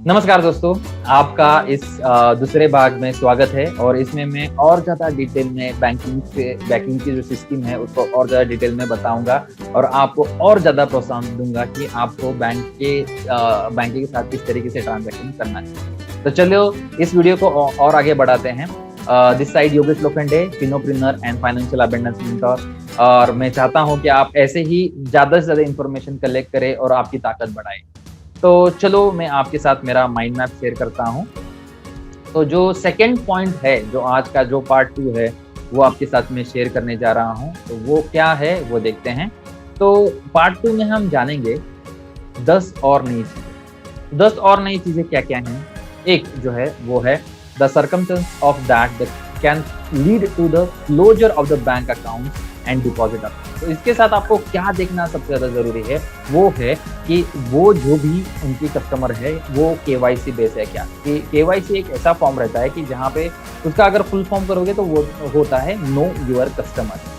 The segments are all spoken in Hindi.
नमस्कार दोस्तों, आपका इस दूसरे भाग में स्वागत है और इसमें मैं और ज़्यादा डिटेल में बैंकिंग की जो सिस्टम है उसको और ज़्यादा डिटेल में बताऊंगा और आपको और ज़्यादा प्रोत्साहन दूंगा कि आपको बैंक के साथ किस तरीके से ट्रांजैक्शन करना है। तो चलो इस वीडियो को और आगे बढ़ाते हैं। This side Yogesh Lokhande, finopreneur and financial abundance mentor, और मैं चाहता हूँ कि आप ऐसे ही ज़्यादा से ज़्यादा इन्फॉर्मेशन कलेक्ट करें और आपकी ताकत बढ़ाएं। तो चलो मैं आपके साथ मेरा माइंड मैप शेयर करता हूँ। तो जो सेकंड पॉइंट है, जो आज का जो पार्ट 2 है, वो आपके साथ मैं शेयर करने जा रहा हूँ। तो वो क्या है वो देखते हैं। तो पार्ट 2 में हम जानेंगे 10 और नई चीज़ें। 10 और नई चीज़ें क्या-क्या हैं? एक जो है वो है the circumstances of that can lead to the closure of the bank account and deposit account. तो इसके साथ आपको क्या देखना सबसे ज़्यादा ज़रूरी है, वो है कि वो जो भी उनकी कस्टमर है वो केवाईसी बेस है क्या। कि केवाईसी एक ऐसा फॉर्म रहता है कि जहाँ पे उसका अगर फुल फॉर्म करोगे तो वो होता है नो योर कस्टमर।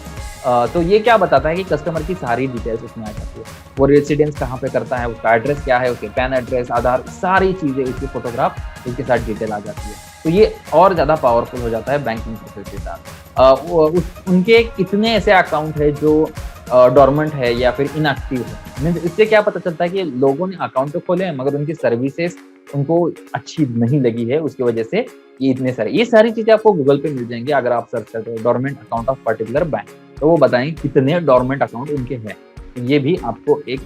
तो ये क्या बताता है कि कस्टमर की सारी डिटेल्स उसमें आ जाती है। वो रेसिडेंस कहाँ पे करता है, उसका एड्रेस क्या है, उसके पैन एड्रेस, आधार, सारी चीज़ें, उसकी फोटोग्राफ, उसके साथ डिटेल आ जाती है। तो ये और ज़्यादा पावरफुल हो जाता है बैंकिंग प्रोसेस के साथ। उनके कितने ऐसे अकाउंट है जो डॉर्मेंट है या फिर इनएक्टिव है। मीन्स इससे क्या पता चलता है कि लोगों ने अकाउंट तो खोले हैं मगर उनकी सर्विसेज उनको अच्छी नहीं लगी है, उसकी वजह से ये सारी चीज़ें आपको गूगल पे मिल जाएंगी अगर आप सर्च करते हो dormant account of particular bank. तो वो बताएं कितने डॉर्मेंट अकाउंट उनके हैं। ये भी आपको एक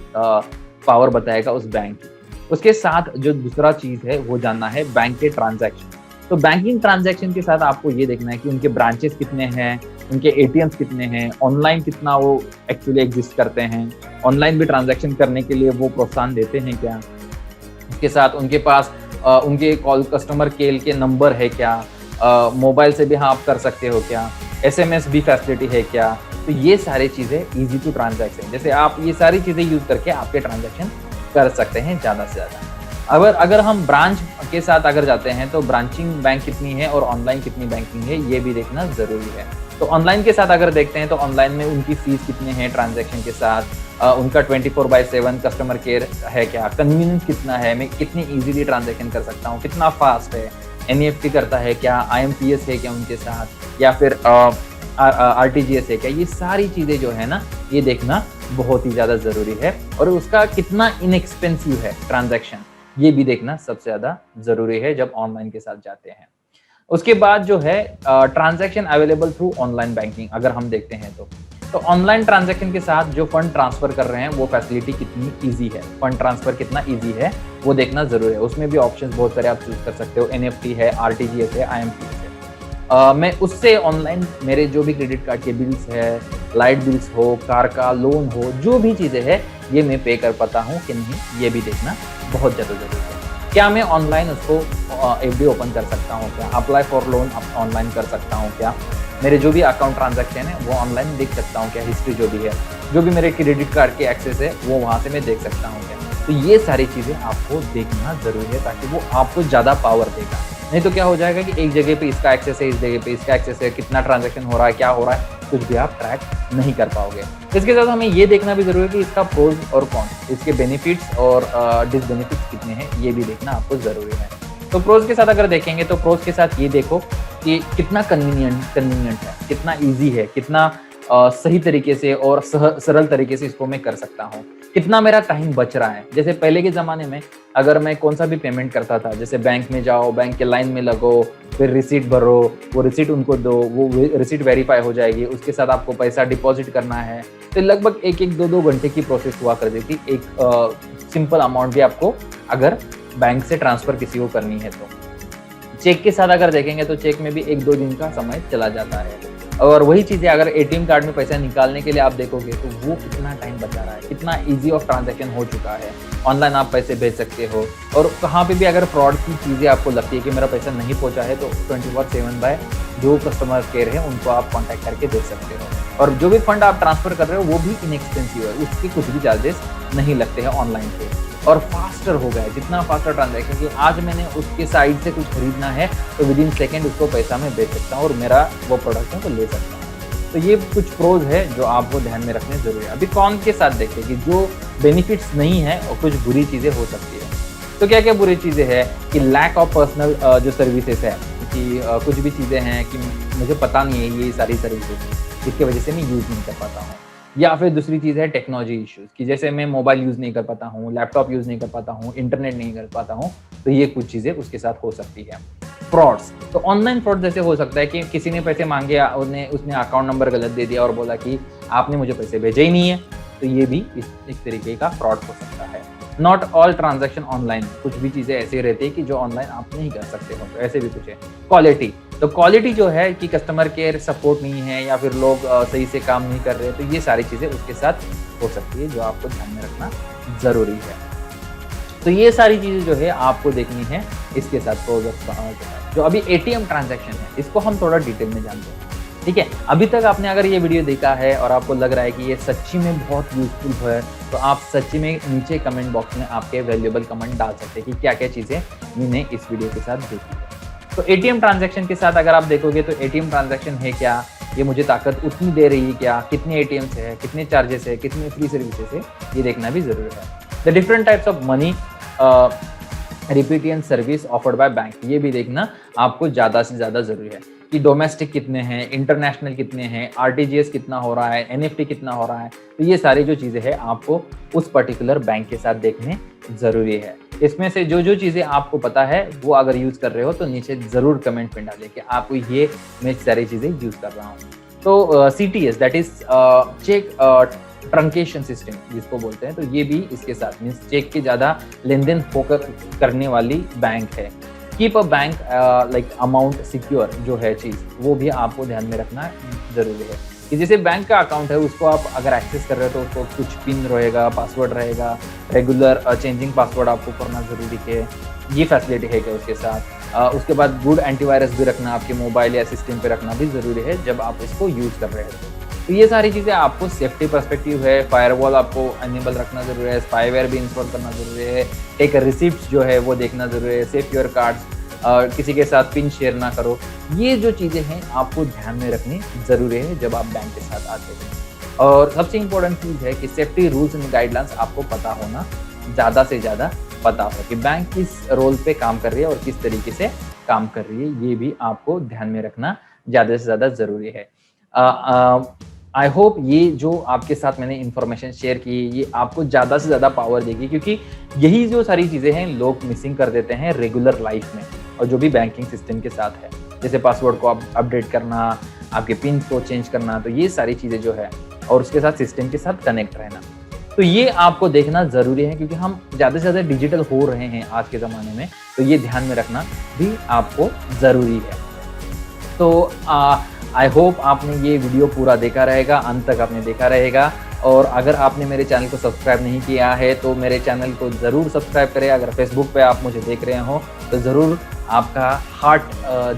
पावर बताएगा उस बैंक की। उसके साथ जो दूसरा चीज़ है वो जानना है बैंक के ट्रांजैक्शन। तो बैंकिंग ट्रांजैक्शन के साथ आपको ये देखना है कि उनके ब्रांचेस कितने हैं, उनके एटीएम्स कितने हैं, ऑनलाइन कितना वो एक्चुअली एग्जिस्ट करते हैं, ऑनलाइन भी ट्रांजैक्शन करने के लिए वो प्रोत्साहन देते हैं क्या। उसके साथ उनके पास उनके कॉल कस्टमर केयर के नंबर है क्या, मोबाइल से भी हाँ आप कर सकते हो क्या, एसएमएस भी फैसिलिटी है क्या। तो ये सारी चीज़ें ईजी टू ट्रांजैक्शन, जैसे आप ये सारी चीज़ें यूज करके आपके ट्रांजैक्शन कर सकते हैं ज़्यादा से ज़्यादा। अगर हम ब्रांच के साथ अगर जाते हैं तो ब्रांचिंग बैंक कितनी है और ऑनलाइन कितनी बैंकिंग है ये भी देखना ज़रूरी है। तो ऑनलाइन के साथ अगर देखते हैं तो ऑनलाइन में उनकी फीस कितने हैं ट्रांजैक्शन के साथ, उनका 24/7 कस्टमर केयर है क्या, कन्वीनियंस कितना है, मैं कितनी इजीली ट्रांजैक्शन कर सकता हूँ, कितना फास्ट है, एनईएफटी करता है क्या, आईएमपीएस है क्या उनके साथ, या फिर आरटीजीएस है क्या। ये सारी चीज़ें जो है ना ये देखना बहुत ही ज़्यादा ज़रूरी है। और उसका कितना इनएक्सपेंसिव है ट्रांजैक्शन, ये भी देखना सबसे ज़्यादा ज़रूरी है जब ऑनलाइन के साथ जाते हैं। उसके बाद जो है transaction available through online banking अगर हम देखते हैं तो ऑनलाइन ट्रांजैक्शन के साथ जो फंड ट्रांसफर कर रहे हैं वो फैसिलिटी कितनी इजी है, फंड ट्रांसफर कितना इजी है वो देखना जरूरी है। उसमें भी ऑप्शंस बहुत सारे आप चूज कर सकते हो, एनईएफटी है, आरटीजीएस है, आईएमपीएस है। मैं उससे ऑनलाइन मेरे जो भी क्रेडिट कार्ड के बिल्स है, लाइट बिल्स हो, कार का लोन हो, जो भी चीज़ें हैं ये मैं पे कर पाता हूँ कि नहीं, ये भी देखना बहुत ज़्यादा जरूरी है। क्या मैं ऑनलाइन उसको एफडी ओपन कर सकता हूँ क्या, अप्लाई फॉर लोन ऑनलाइन कर सकता हूँ क्या, मेरे जो भी अकाउंट ट्रांजैक्शन है वो ऑनलाइन देख सकता हूँ क्या, हिस्ट्री जो भी है, जो भी मेरे क्रेडिट कार्ड के एक्सेस है वो वहाँ से मैं देख सकता हूँ क्या। तो ये सारी चीज़ें आपको देखना ज़रूरी है ताकि वो आपको ज़्यादा पावर देगा। नहीं तो क्या हो जाएगा कि एक जगह पे इसका एक्सेस है, इस जगह पे इसका एक्सेस है, कितना ट्रांजैक्शन हो रहा है, क्या हो रहा है, कुछ भी आप ट्रैक नहीं कर पाओगे। इसके साथ हमें ये देखना भी जरूरी है कि इसका प्रोज और कॉन, इसके बेनिफिट्स और डिसबेनिफिट्स कितने हैं ये भी देखना आपको ज़रूरी है। तो प्रोज के साथ अगर देखेंगे तो प्रोज के साथ ये देखो कि कितना कन्वीनियंट है, कितना ईजी है, कितना सही तरीके से और सरल तरीके से इसको मैं कर सकता हूँ, कितना मेरा टाइम बच रहा है। जैसे पहले के ज़माने में अगर मैं कौन सा भी पेमेंट करता था, जैसे बैंक में जाओ, बैंक के लाइन में लगो, फिर रिसीट भरो, वो रिसीट उनको दो, वो रिसीट वेरीफाई हो जाएगी, उसके साथ आपको पैसा डिपॉजिट करना है, तो लगभग एक 2 घंटे की प्रोसेस हुआ कर देती। एक सिंपल अमाउंट भी आपको अगर बैंक से ट्रांसफ़र किसी को करनी है तो। चेक के साथ अगर देखेंगे तो चेक में भी 1-2 दिन का समय चला जाता है। और वही चीज़ें अगर एटीएम कार्ड में पैसा निकालने के लिए आप देखोगे तो वो कितना टाइम बचा रहा है, कितना इजी ऑफ ट्रांजैक्शन हो चुका है। ऑनलाइन आप पैसे भेज सकते हो और कहाँ पे भी अगर फ्रॉड की चीज़ें आपको लगती है कि मेरा पैसा नहीं पहुँचा है तो 24/7 बाय जो कस्टमर केयर है उनको आप कॉन्टैक्ट करके देख सकते हो। और जो भी फंड आप ट्रांसफ़र कर रहे हो वो भी इनएक्सपेंसिव है, उसके कुछ भी चार्जेस नहीं लगते हैं ऑनलाइन पे। और फास्टर हो गया है, जितना फास्टर ट्रांजैक्शन कि आज मैंने उसके साइड से कुछ खरीदना है तो विद इन सेकेंड उसको पैसा मैं भेज सकता हूँ और मेरा वो प्रोडक्ट है तो ले सकता हूँ। तो ये कुछ प्रोज है जो आपको ध्यान में रखने जरूरी है। अभी कॉन के साथ देखते हैं कि जो बेनिफिट्स नहीं है और कुछ बुरी चीज़ें हो सकती है। तो क्या क्या बुरी चीज़ें हैं कि लैक ऑफ पर्सनल जो सर्विसेज है, कि कुछ भी चीज़ें हैं कि मुझे पता नहीं है ये सारी सर्विसेज, जिसकी वजह से मैं यूज़ नहीं कर पाता हूँ। या फिर दूसरी चीज़ है टेक्नोलॉजी इश्यूज़, कि जैसे मैं मोबाइल यूज़ नहीं कर पाता हूँ, लैपटॉप यूज़ नहीं कर पाता हूँ, इंटरनेट नहीं कर पाता हूँ, तो ये कुछ चीज़ें उसके साथ हो सकती है। फ्रॉड्स, तो ऑनलाइन फ्रॉड जैसे हो सकता है कि किसी ने पैसे माँगे, उसने अकाउंट नंबर गलत दे दिया और बोला कि आपने मुझे पैसे भेजे ही नहीं है, तो ये भी एक तरीके का फ्रॉड हो सकता है। नॉट ऑल ट्रांजैक्शन ऑनलाइन, कुछ भी चीज़ें ऐसी रहती है कि जो ऑनलाइन आप नहीं कर सकते हो, तो ऐसे भी कुछ है। क्वालिटी, तो क्वालिटी जो है कि कस्टमर केयर सपोर्ट नहीं है या फिर लोग सही से काम नहीं कर रहे, तो ये सारी चीज़ें उसके साथ हो सकती है, जो आपको ध्यान में रखना ज़रूरी है। तो ये सारी चीज़ें जो है आपको देखनी है इसके साथ प्रोजेक्ट के साथ। जो अभी एटीएम ट्रांजैक्शन है, इसको हम थोड़ा डिटेल में जानते हैं, ठीक है? अभी तक आपने अगर ये वीडियो देखा है और आपको लग रहा है कि ये सच्ची में बहुत यूज़फुल है, तो आप सच्ची में नीचे कमेंट बॉक्स में आपके वैल्यूएबल कमेंट डाल सकते हैं कि क्या-क्या चीज़ें मैंने इस वीडियो के साथ देखी है। तो एटीएम ट्रांजैक्शन के साथ अगर आप देखोगे तो एटीएम ट्रांजैक्शन है क्या? ये मुझे ताकत उतनी दे रही है क्या? कितने एटीएम्स है? कितने चार्जेस है? कितने फ्री सर्विसेज है? ये देखना भी ज़रूरी है। The different types of money repeat service offered by bank, ये भी देखना आपको ज़्यादा से ज़्यादा ज़रूरी है कि डोमेस्टिक कितने हैं, इंटरनेशनल कितने हैं, आरटीजीएस कितना हो रहा है, एनएफटी कितना हो रहा है। तो ये सारी जो चीज़ें हैं आपको उस पर्टिकुलर बैंक के साथ देखने ज़रूरी है। इसमें से जो चीज़ें आपको पता है वो अगर यूज़ कर रहे हो तो नीचे ज़रूर कमेंट में डालिए कि आपको ये मैं सारी चीज़ें यूज़ कर रहा हूँ। तो CTS that is check truncation system जिसको बोलते हैं, तो ये भी इसके साथ मीन्स चेक के ज़्यादा लेन-देन फोकस करने वाली बैंक है। Keep a bank like amount secure जो है चीज़, वो भी आपको ध्यान में रखना ज़रूरी है कि जैसे बैंक का अकाउंट है उसको आप अगर एक्सेस कर रहे हो तो उसको कुछ पिन रहेगा, पासवर्ड रहेगा, रेगुलर चेंजिंग पासवर्ड आपको करना ज़रूरी है। ये फैसिलिटी है क्या उसके साथ। उसके बाद गुड एंटीवायरस भी रखना आपके मोबाइल या सिस्टम पे रखना भी ज़रूरी है जब आप इसको यूज़ कर रहे हो। तो ये सारी चीज़ें आपको सेफ्टी पर्सपेक्टिव है, फायरवॉल आपको एनेबल रखना ज़रूरी है, स्पाईवेयर भी इंस्टॉल करना ज़रूरी है, टेक रिसिप्ट्स जो है वो देखना ज़रूरी है, सेफ योर कार्ड्स, किसी के साथ पिन शेयर ना करो। ये जो चीज़ें हैं आपको ध्यान में रखनी ज़रूरी है जब आप बैंक के साथ आते हैं। और सबसे इम्पोर्टेंट चीज़ है कि सेफ्टी रूल्स एंड गाइडलाइंस आपको पता होना, ज़्यादा से ज़्यादा पता हो कि बैंक किस रोल पे काम कर रही है और किस तरीके से काम कर रही है, ये भी आपको ध्यान में रखना ज़्यादा से ज़्यादा ज़रूरी है। आई होप ये जो आपके साथ मैंने इन्फॉर्मेशन शेयर की ये आपको ज़्यादा से ज़्यादा पावर देगी, क्योंकि यही जो सारी चीज़ें हैं लोग मिसिंग कर देते हैं रेगुलर लाइफ में और जो भी बैंकिंग सिस्टम के साथ है, जैसे पासवर्ड को आप अपडेट करना, आपके पिन को चेंज करना, तो ये सारी चीज़ें जो है और उसके साथ सिस्टम के साथ कनेक्ट रहना, तो ये आपको देखना ज़रूरी है क्योंकि हम ज़्यादा से ज़्यादा डिजिटल हो रहे हैं आज के ज़माने में, तो ये ध्यान में रखना भी आपको ज़रूरी है। तो आई होप आपने ये वीडियो पूरा देखा रहेगा, अंत तक आपने देखा रहेगा। और अगर आपने मेरे चैनल को सब्सक्राइब नहीं किया है तो मेरे चैनल को ज़रूर सब्सक्राइब करें। अगर फेसबुक पे आप मुझे देख रहे हो तो ज़रूर आपका हार्ट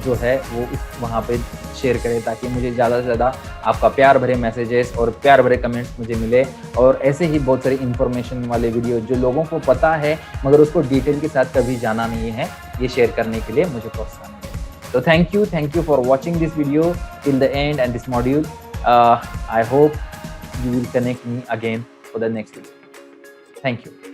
जो है वो वहाँ पे शेयर करें, ताकि मुझे ज़्यादा से ज़्यादा आपका प्यार भरे मैसेजेस और प्यार भरे कमेंट्स मुझे मिले, और ऐसे ही बहुत सारी इन्फॉर्मेशन वाले वीडियो जो लोगों को पता है मगर उसको डिटेल के साथ कभी जाना नहीं है, ये शेयर करने के लिए मुझे प्रोत्साहन मिले। So thank you for watching this video till the end and this module. I hope you will connect me again for the next video. Thank you.